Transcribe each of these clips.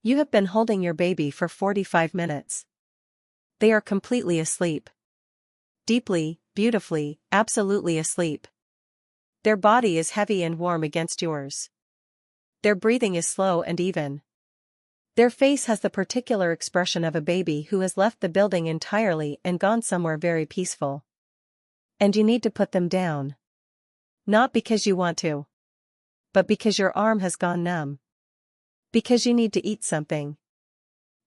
You have been holding your baby for 45 minutes. They are completely asleep. Deeply, beautifully, absolutely asleep. Their body is heavy and warm against yours. Their breathing is slow and even. Their face has the particular expression of a baby who has left the building entirely and gone somewhere very peaceful. And you need to put them down. Not because you want to. But because your arm has gone numb. Because you need to eat something.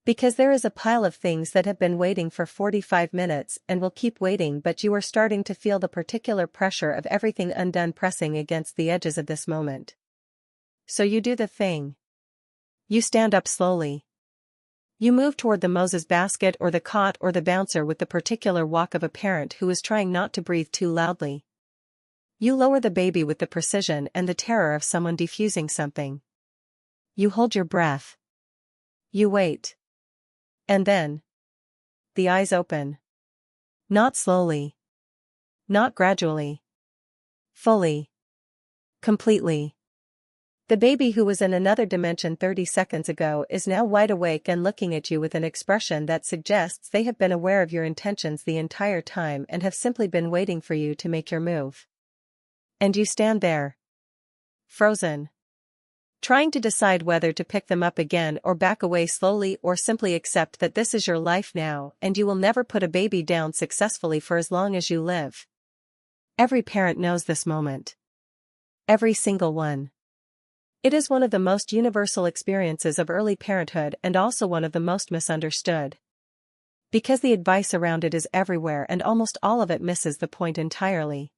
Because there is a pile of things that have been waiting for 45 minutes and will keep waiting, but you are starting to feel the particular pressure of everything undone pressing against the edges of this moment. So you do the thing. You stand up slowly. You move toward the Moses basket or the cot or the bouncer with the particular walk of a parent who is trying not to breathe too loudly. You lower the baby with the precision and the terror of someone defusing something. You hold your breath. You wait. And then, the eyes open. Not slowly. Not gradually. Fully. Completely. The baby who was in another dimension 30 seconds ago is now wide awake and looking at you with an expression that suggests they have been aware of your intentions the entire time and have simply been waiting for you to make your move. And you stand there. Frozen. Trying to decide whether to pick them up again or back away slowly or simply accept that this is your life now and you will never put a baby down successfully for as long as you live. Every parent knows this moment. Every single one. It is one of the most universal experiences of early parenthood and also one of the most misunderstood. Because the advice around it is everywhere and almost all of it misses the point entirely.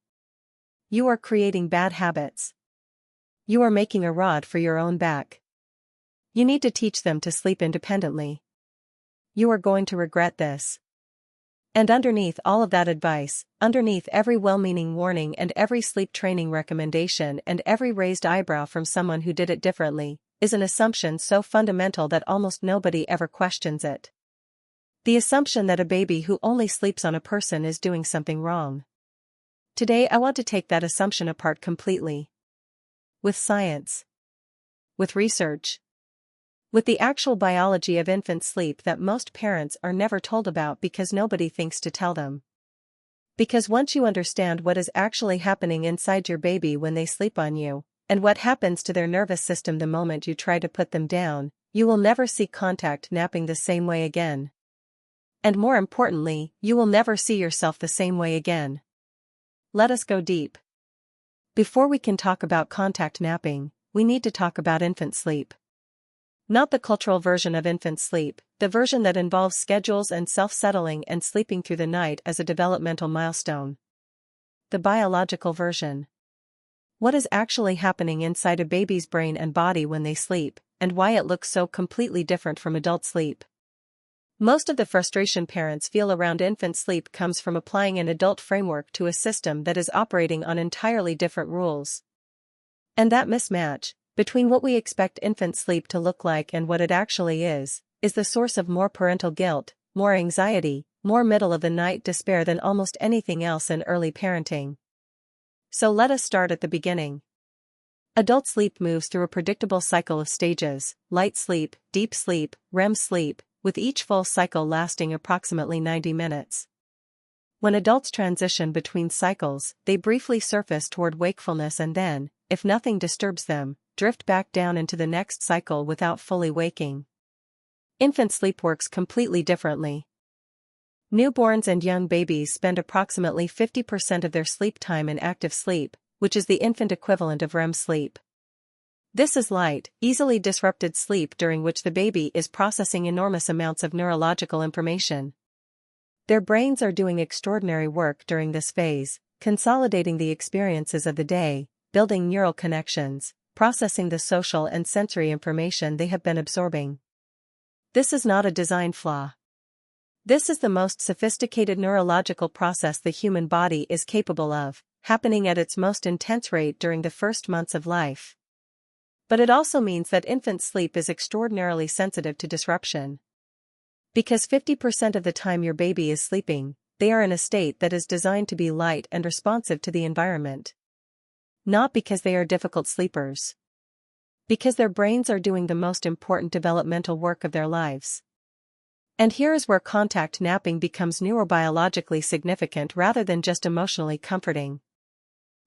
You are creating bad habits. You are making a rod for your own back. You need to teach them to sleep independently. You are going to regret this. And underneath all of that advice, underneath every well-meaning warning and every sleep training recommendation and every raised eyebrow from someone who did it differently, is an assumption so fundamental that almost nobody ever questions it. The assumption that a baby who only sleeps on a person is doing something wrong. Today I want to take that assumption apart completely. With science. With research. With the actual biology of infant sleep that most parents are never told about because nobody thinks to tell them. Because once you understand what is actually happening inside your baby when they sleep on you, and what happens to their nervous system the moment you try to put them down, you will never see contact napping the same way again. And more importantly, you will never see yourself the same way again. Let us go deep. Before we can talk about contact napping, we need to talk about infant sleep. Not the cultural version of infant sleep, the version that involves schedules and self-settling and sleeping through the night as a developmental milestone. The biological version. What is actually happening inside a baby's brain and body when they sleep, and why it looks so completely different from adult sleep. Most of the frustration parents feel around infant sleep comes from applying an adult framework to a system that is operating on entirely different rules. And that mismatch, between what we expect infant sleep to look like and what it actually is the source of more parental guilt, more anxiety, more middle-of-the-night despair than almost anything else in early parenting. So let us start at the beginning. Adult sleep moves through a predictable cycle of stages: light sleep, deep sleep, REM sleep, with each full cycle lasting approximately 90 minutes. When adults transition between cycles, they briefly surface toward wakefulness and then, if nothing disturbs them, drift back down into the next cycle without fully waking. Infant sleep works completely differently. Newborns and young babies spend approximately 50% of their sleep time in active sleep, which is the infant equivalent of REM sleep. This is light, easily disrupted sleep during which the baby is processing enormous amounts of neurological information. Their brains are doing extraordinary work during this phase, consolidating the experiences of the day, building neural connections, processing the social and sensory information they have been absorbing. This is not a design flaw. This is the most sophisticated neurological process the human body is capable of, happening at its most intense rate during the first months of life. But it also means that infant sleep is extraordinarily sensitive to disruption. Because 50% of the time your baby is sleeping, they are in a state that is designed to be light and responsive to the environment. Not because they are difficult sleepers. Because their brains are doing the most important developmental work of their lives. And here is where contact napping becomes neurobiologically significant rather than just emotionally comforting.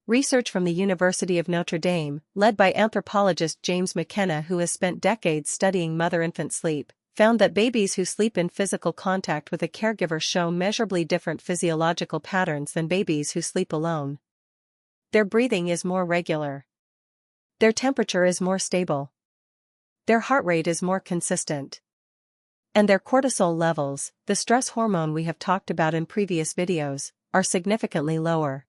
Research from the University of Notre Dame, led by anthropologist James McKenna, who has spent decades studying mother-infant sleep, found that babies who sleep in physical contact with a caregiver show measurably different physiological patterns than babies who sleep alone. Their breathing is more regular. Their temperature is more stable. Their heart rate is more consistent. And their cortisol levels, the stress hormone we have talked about in previous videos, are significantly lower.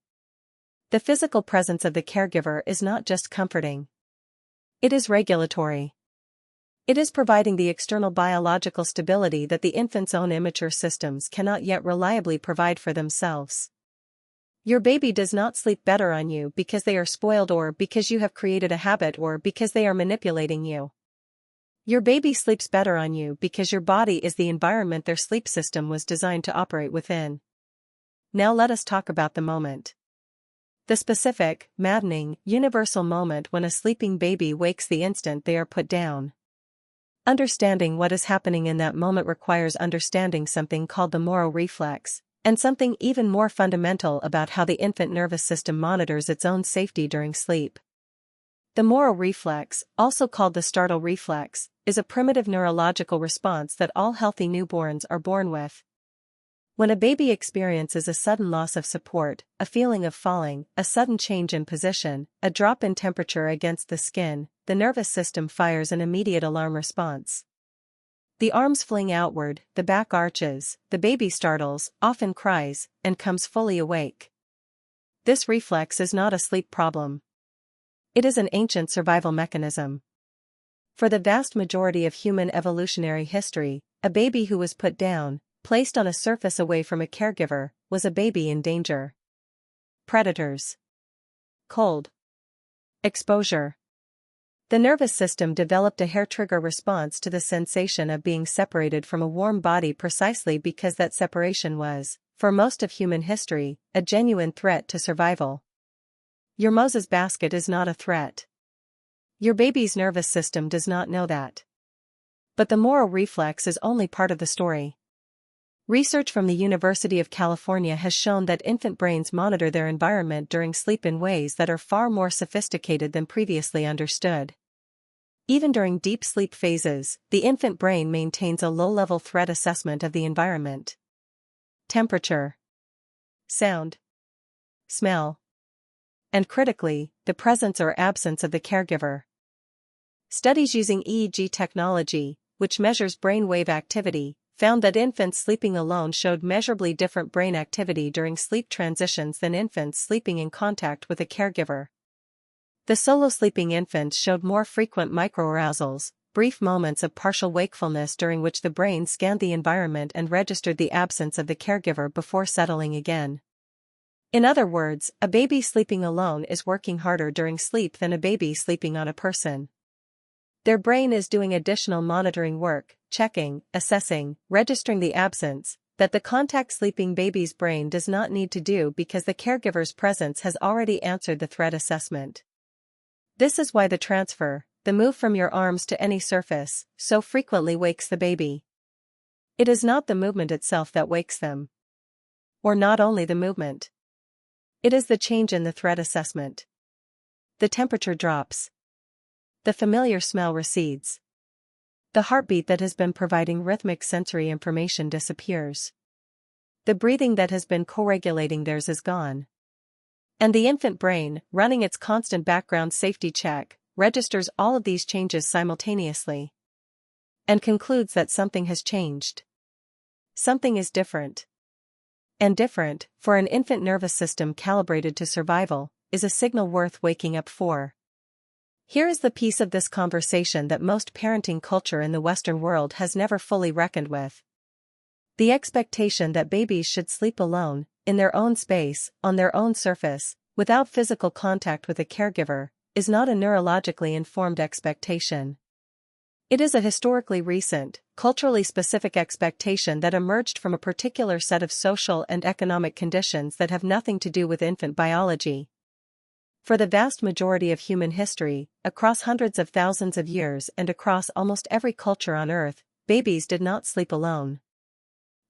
The physical presence of the caregiver is not just comforting. It is regulatory. It is providing the external biological stability that the infant's own immature systems cannot yet reliably provide for themselves. Your baby does not sleep better on you because they are spoiled or because you have created a habit or because they are manipulating you. Your baby sleeps better on you because your body is the environment their sleep system was designed to operate within. Now let us talk about the moment. The specific, maddening, universal moment when a sleeping baby wakes the instant they are put down. Understanding what is happening in that moment requires understanding something called the Moro reflex, and something even more fundamental about how the infant nervous system monitors its own safety during sleep. The Moro reflex, also called the startle reflex, is a primitive neurological response that all healthy newborns are born with. When a baby experiences a sudden loss of support, a feeling of falling, a sudden change in position, a drop in temperature against the skin, the nervous system fires an immediate alarm response. The arms fling outward, the back arches, the baby startles, often cries, and comes fully awake. This reflex is not a sleep problem. It is an ancient survival mechanism. For the vast majority of human evolutionary history, a baby who was put down, placed on a surface away from a caregiver, was a baby in danger. Predators. Cold. Exposure. The nervous system developed a hair-trigger response to the sensation of being separated from a warm body precisely because that separation was, for most of human history, a genuine threat to survival. Your Moses basket is not a threat. Your baby's nervous system does not know that. But the Moro reflex is only part of the story. Research from the University of California has shown that infant brains monitor their environment during sleep in ways that are far more sophisticated than previously understood. Even during deep sleep phases, the infant brain maintains a low-level threat assessment of the environment. Temperature, sound, smell, and critically, the presence or absence of the caregiver. Studies using EEG technology, which measures brainwave activity, found that infants sleeping alone showed measurably different brain activity during sleep transitions than infants sleeping in contact with a caregiver. The solo sleeping infants showed more frequent microarousals, brief moments of partial wakefulness during which the brain scanned the environment and registered the absence of the caregiver before settling again. In other words, a baby sleeping alone is working harder during sleep than a baby sleeping on a person. Their brain is doing additional monitoring work, checking, assessing, registering the absence, that the contact sleeping baby's brain does not need to do because the caregiver's presence has already answered the threat assessment. This is why the transfer, the move from your arms to any surface, so frequently wakes the baby. It is not the movement itself that wakes them. Or not only the movement. It is the change in the threat assessment. The temperature drops. The familiar smell recedes. The heartbeat that has been providing rhythmic sensory information disappears. The breathing that has been co-regulating theirs is gone. And the infant brain, running its constant background safety check, registers all of these changes simultaneously. And concludes that something has changed. Something is different. And different, for an infant nervous system calibrated to survival, is a signal worth waking up for. Here is the piece of this conversation that most parenting culture in the Western world has never fully reckoned with. The expectation that babies should sleep alone, in their own space, on their own surface, without physical contact with a caregiver, is not a neurologically informed expectation. It is a historically recent, culturally specific expectation that emerged from a particular set of social and economic conditions that have nothing to do with infant biology. For the vast majority of human history, across hundreds of thousands of years and across almost every culture on Earth, babies did not sleep alone.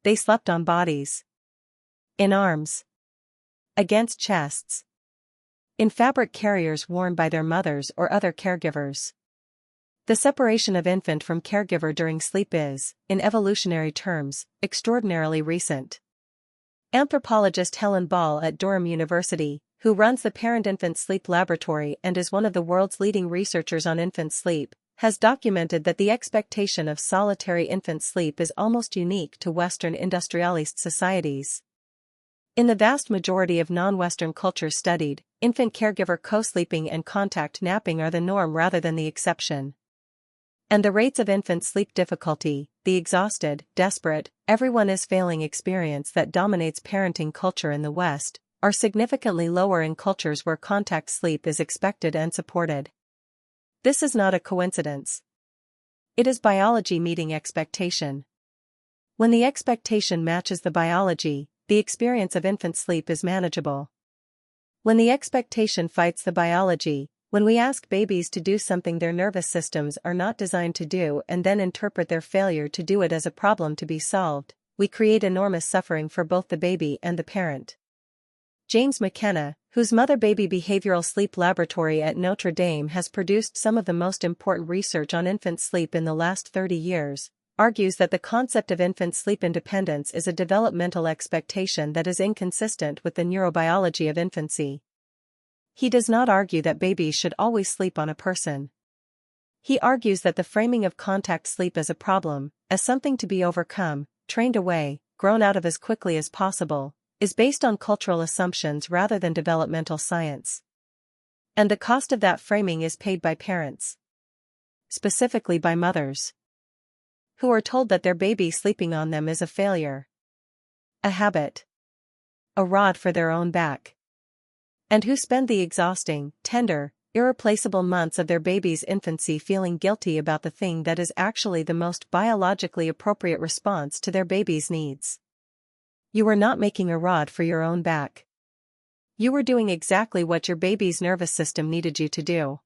They slept on bodies. In arms. Against chests. In fabric carriers worn by their mothers or other caregivers. The separation of infant from caregiver during sleep is, in evolutionary terms, extraordinarily recent. Anthropologist Helen Ball at Durham University, who runs the Parent-Infant Sleep Laboratory and is one of the world's leading researchers on infant sleep, has documented that the expectation of solitary infant sleep is almost unique to Western industrialist societies. In the vast majority of non-Western cultures studied, infant caregiver co-sleeping and contact napping are the norm rather than the exception. And the rates of infant sleep difficulty, the exhausted, desperate, everyone is failing experience that dominates parenting culture in the West, are significantly lower in cultures where contact sleep is expected and supported. This is not a coincidence. It is biology meeting expectation. When the expectation matches the biology, the experience of infant sleep is manageable. When the expectation fights the biology, when we ask babies to do something their nervous systems are not designed to do and then interpret their failure to do it as a problem to be solved, we create enormous suffering for both the baby and the parent. James McKenna, whose mother-baby behavioral sleep laboratory at Notre Dame has produced some of the most important research on infant sleep in the last 30 years, argues that the concept of infant sleep independence is a developmental expectation that is inconsistent with the neurobiology of infancy. He does not argue that babies should always sleep on a person. He argues that the framing of contact sleep as a problem, as something to be overcome, trained away, grown out of as quickly as possible, is based on cultural assumptions rather than developmental science. And the cost of that framing is paid by parents. Specifically by mothers. Who are told that their baby sleeping on them is a failure. A habit. A rod for their own back. And who spend the exhausting, tender, irreplaceable months of their baby's infancy feeling guilty about the thing that is actually the most biologically appropriate response to their baby's needs. You were not making a rod for your own back. You were doing exactly what your baby's nervous system needed you to do.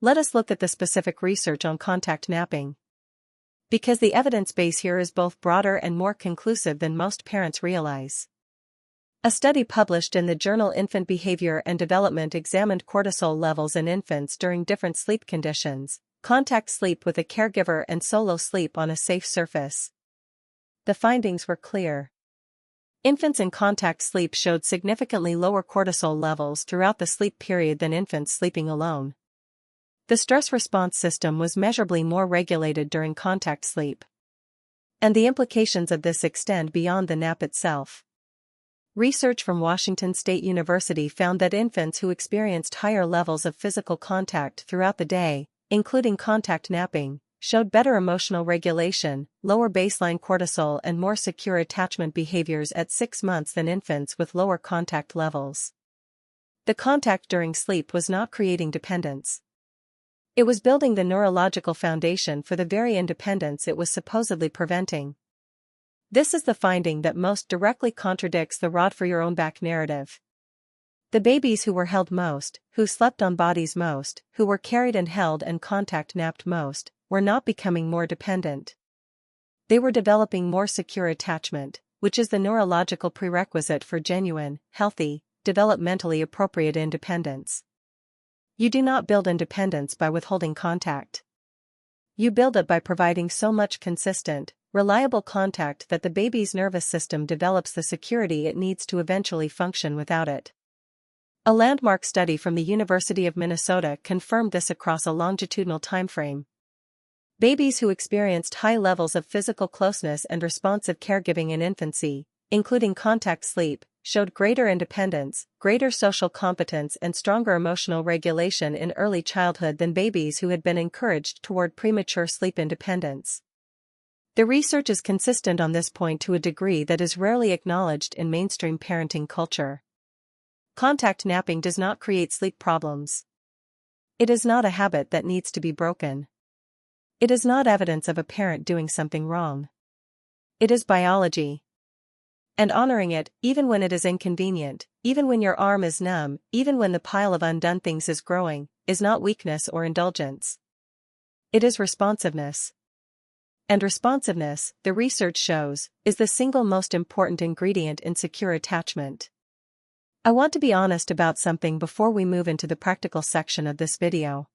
Let us look at the specific research on contact napping. Because the evidence base here is both broader and more conclusive than most parents realize. A study published in the journal Infant Behavior and Development examined cortisol levels in infants during different sleep conditions, contact sleep with a caregiver and solo sleep on a safe surface. The findings were clear. Infants in contact sleep showed significantly lower cortisol levels throughout the sleep period than infants sleeping alone. The stress response system was measurably more regulated during contact sleep. And the implications of this extend beyond the nap itself. Research from Washington State University found that infants who experienced higher levels of physical contact throughout the day, including contact napping, showed better emotional regulation, lower baseline cortisol and more secure attachment behaviors at 6 months than infants with lower contact levels. The contact during sleep was not creating dependence. It was building the neurological foundation for the very independence it was supposedly preventing. This is the finding that most directly contradicts the rod for your own back narrative. The babies who were held most, who slept on bodies most, who were carried and held and contact napped most, were not becoming more dependent. They were developing more secure attachment, which is the neurological prerequisite for genuine, healthy, developmentally appropriate independence. You do not build independence by withholding contact. You build it by providing so much consistent, reliable contact that the baby's nervous system develops the security it needs to eventually function without it. A landmark study from the University of Minnesota confirmed this across a longitudinal timeframe. Babies who experienced high levels of physical closeness and responsive caregiving in infancy, including contact sleep, showed greater independence, greater social competence and stronger emotional regulation in early childhood than babies who had been encouraged toward premature sleep independence. The research is consistent on this point to a degree that is rarely acknowledged in mainstream parenting culture. Contact napping does not create sleep problems. It is not a habit that needs to be broken. It is not evidence of a parent doing something wrong. It is biology. And honoring it, even when it is inconvenient, even when your arm is numb, even when the pile of undone things is growing, is not weakness or indulgence. It is responsiveness. And responsiveness, the research shows, is the single most important ingredient in secure attachment. I want to be honest about something before we move into the practical section of this video.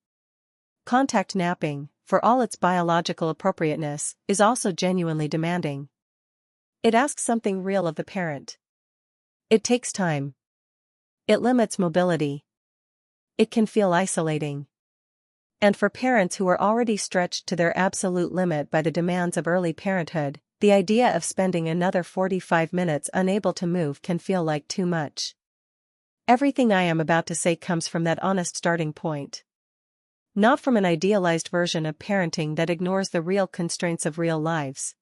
Contact napping, for all its biological appropriateness, is also genuinely demanding. It asks something real of the parent. It takes time. It limits mobility. It can feel isolating. And for parents who are already stretched to their absolute limit by the demands of early parenthood, the idea of spending another 45 minutes unable to move can feel like too much. Everything I am about to say comes from that honest starting point. Not from an idealized version of parenting that ignores the real constraints of real lives.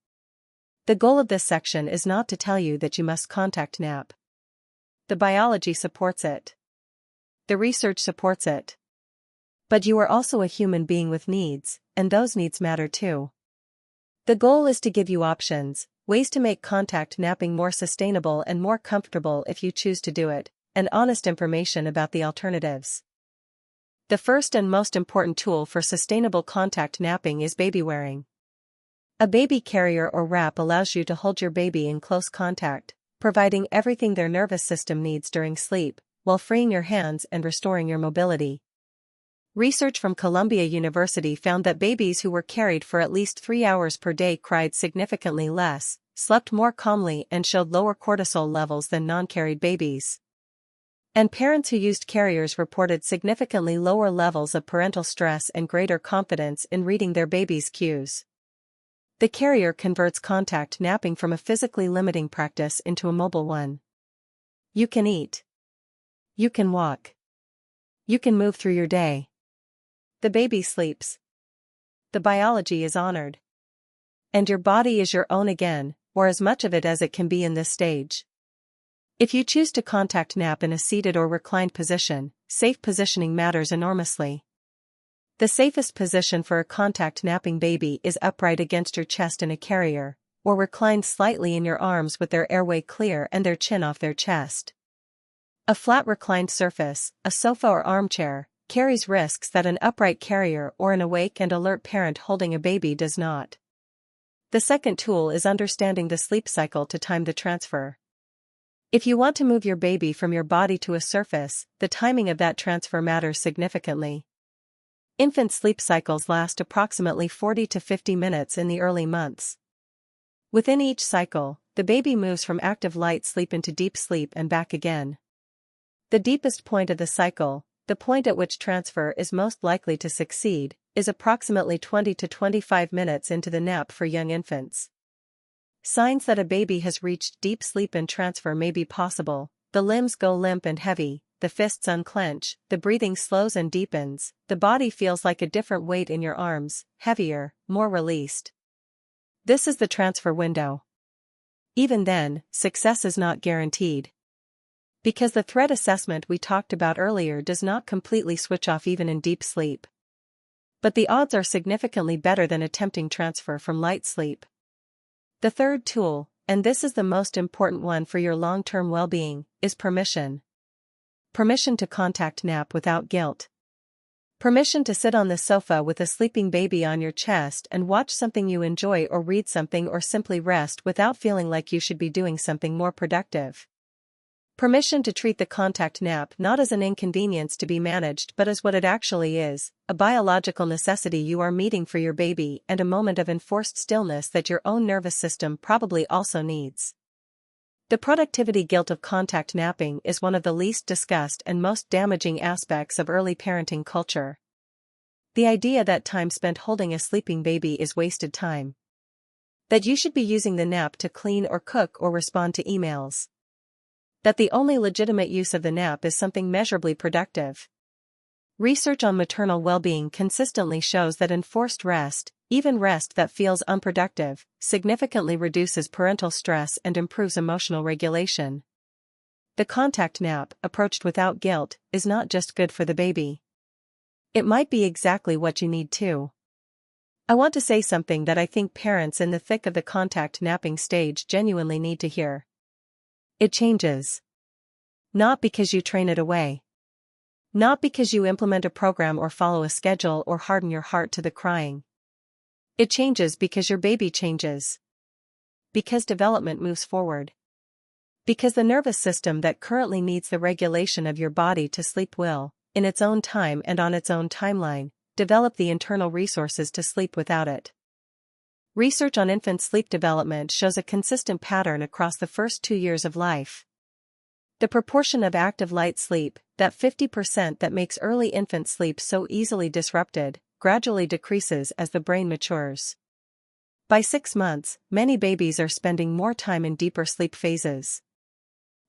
The goal of this section is not to tell you that you must contact nap. The biology supports it. The research supports it. But you are also a human being with needs, and those needs matter too. The goal is to give you options, ways to make contact napping more sustainable and more comfortable if you choose to do it, and honest information about the alternatives. The first and most important tool for sustainable contact napping is baby wearing. A baby carrier or wrap allows you to hold your baby in close contact, providing everything their nervous system needs during sleep, while freeing your hands and restoring your mobility. Research from Columbia University found that babies who were carried for at least 3 hours per day cried significantly less, slept more calmly, and showed lower cortisol levels than non-carried babies. And parents who used carriers reported significantly lower levels of parental stress and greater confidence in reading their baby's cues. The carrier converts contact napping from a physically limiting practice into a mobile one. You can eat. You can walk. You can move through your day. The baby sleeps. The biology is honored. And your body is your own again, or as much of it as it can be in this stage. If you choose to contact nap in a seated or reclined position, safe positioning matters enormously. The safest position for a contact napping baby is upright against your chest in a carrier, or reclined slightly in your arms with their airway clear and their chin off their chest. A flat reclined surface, a sofa or armchair, carries risks that an upright carrier or an awake and alert parent holding a baby does not. The second tool is understanding the sleep cycle to time the transfer. If you want to move your baby from your body to a surface, the timing of that transfer matters significantly. Infant sleep cycles last approximately 40 to 50 minutes in the early months. Within each cycle, the baby moves from active light sleep into deep sleep and back again. The deepest point of the cycle, the point at which transfer is most likely to succeed, is approximately 20 to 25 minutes into the nap for young infants. Signs that a baby has reached deep sleep and transfer may be possible: the limbs go limp and heavy, the fists unclench, the breathing slows and deepens, the body feels like a different weight in your arms, heavier, more released. This is the transfer window. Even then, success is not guaranteed. Because the threat assessment we talked about earlier does not completely switch off even in deep sleep. But the odds are significantly better than attempting transfer from light sleep. The third tool, and this is the most important one for your long-term well-being, is permission. Permission to contact nap without guilt. Permission to sit on the sofa with a sleeping baby on your chest and watch something you enjoy or read something or simply rest without feeling like you should be doing something more productive. Permission to treat the contact nap not as an inconvenience to be managed but as what it actually is, a biological necessity you are meeting for your baby and a moment of enforced stillness that your own nervous system probably also needs. The productivity guilt of contact napping is one of the least discussed and most damaging aspects of early parenting culture. The idea that time spent holding a sleeping baby is wasted time. That you should be using the nap to clean or cook or respond to emails. That the only legitimate use of the nap is something measurably productive. Research on maternal well-being consistently shows that enforced rest, even rest that feels unproductive, significantly reduces parental stress and improves emotional regulation. The contact nap, approached without guilt, is not just good for the baby. It might be exactly what you need too. I want to say something that I think parents in the thick of the contact napping stage genuinely need to hear. It changes. Not because you train it away. Not because you implement a program or follow a schedule or harden your heart to the crying. It changes because your baby changes. Because development moves forward. Because the nervous system that currently needs the regulation of your body to sleep will, in its own time and on its own timeline, develop the internal resources to sleep without it. Research on infant sleep development shows a consistent pattern across the first 2 years of life. The proportion of active light sleep, that 50% that makes early infant sleep so easily disrupted, gradually decreases as the brain matures. By 6 months, many babies are spending more time in deeper sleep phases.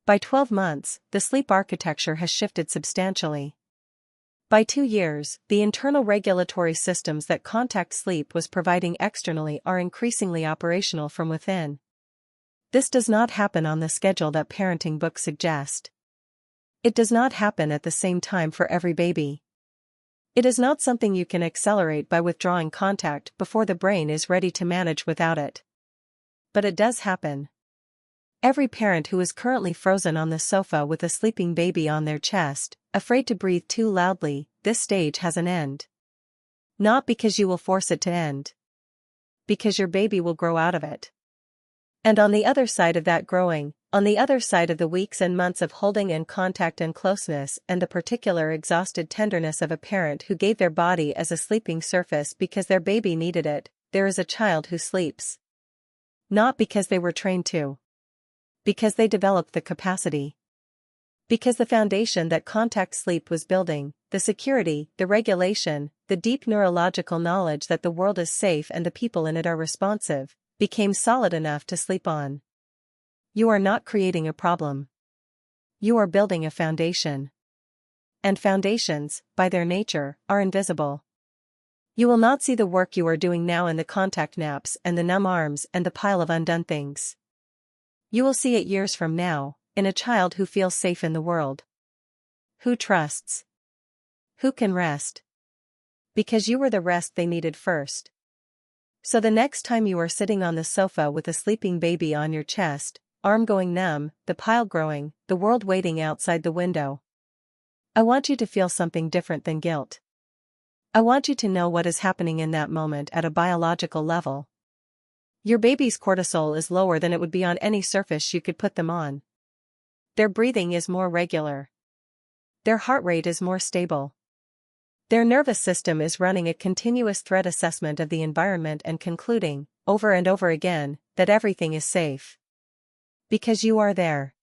By 12 months, the sleep architecture has shifted substantially. By 2 years, the internal regulatory systems that contact sleep was providing externally are increasingly operational from within. This does not happen on the schedule that parenting books suggest. It does not happen at the same time for every baby. It is not something you can accelerate by withdrawing contact before the brain is ready to manage without it. But it does happen. Every parent who is currently frozen on the sofa with a sleeping baby on their chest, afraid to breathe too loudly, this stage has an end. Not because you will force it to end. Because your baby will grow out of it. And on the other side of that growing, on the other side of the weeks and months of holding and contact and closeness and the particular exhausted tenderness of a parent who gave their body as a sleeping surface because their baby needed it, there is a child who sleeps. Not because they were trained to. Because they developed the capacity. Because the foundation that contact sleep was building, the security, the regulation, the deep neurological knowledge that the world is safe and the people in it are responsive, became solid enough to sleep on. You are not creating a problem. You are building a foundation. And foundations, by their nature, are invisible. You will not see the work you are doing now in the contact naps and the numb arms and the pile of undone things. You will see it years from now, in a child who feels safe in the world. Who trusts. Who can rest. Because you were the rest they needed first. So the next time you are sitting on the sofa with a sleeping baby on your chest, arm going numb, the pile growing, the world waiting outside the window, I want you to feel something different than guilt. I want you to know what is happening in that moment at a biological level. Your baby's cortisol is lower than it would be on any surface you could put them on. Their breathing is more regular. Their heart rate is more stable. Their nervous system is running a continuous threat assessment of the environment and concluding, over and over again, that everything is safe. Because you are there.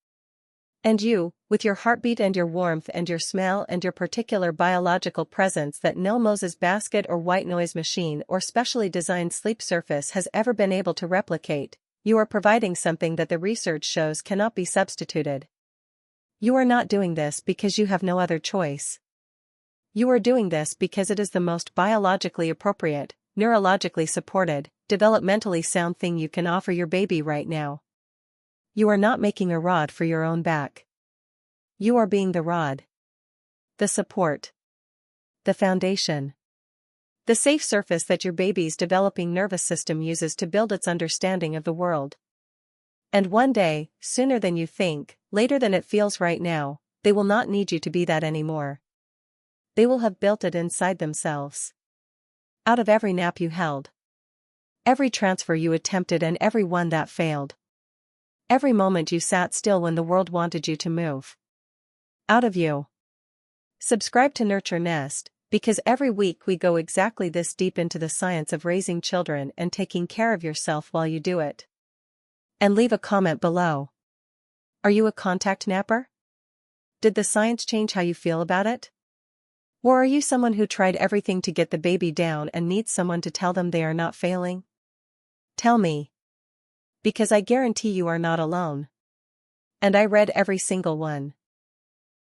And you, with your heartbeat and your warmth and your smell and your particular biological presence that no Moses basket or white noise machine or specially designed sleep surface has ever been able to replicate, you are providing something that the research shows cannot be substituted. You are not doing this because you have no other choice. You are doing this because it is the most biologically appropriate, neurologically supported, developmentally sound thing you can offer your baby right now. You are not making a rod for your own back. You are being the rod. The support. The foundation. The safe surface that your baby's developing nervous system uses to build its understanding of the world. And one day, sooner than you think, later than it feels right now, they will not need you to be that anymore. They will have built it inside themselves. Out of every nap you held. Every transfer you attempted and every one that failed. Every moment you sat still when the world wanted you to move. Out of you. Subscribe to Nurture Nest, because every week we go exactly this deep into the science of raising children and taking care of yourself while you do it. And leave a comment below. Are you a contact napper? Did the science change how you feel about it? Or are you someone who tried everything to get the baby down and needs someone to tell them they are not failing? Tell me. Because I guarantee you are not alone. And I read every single one.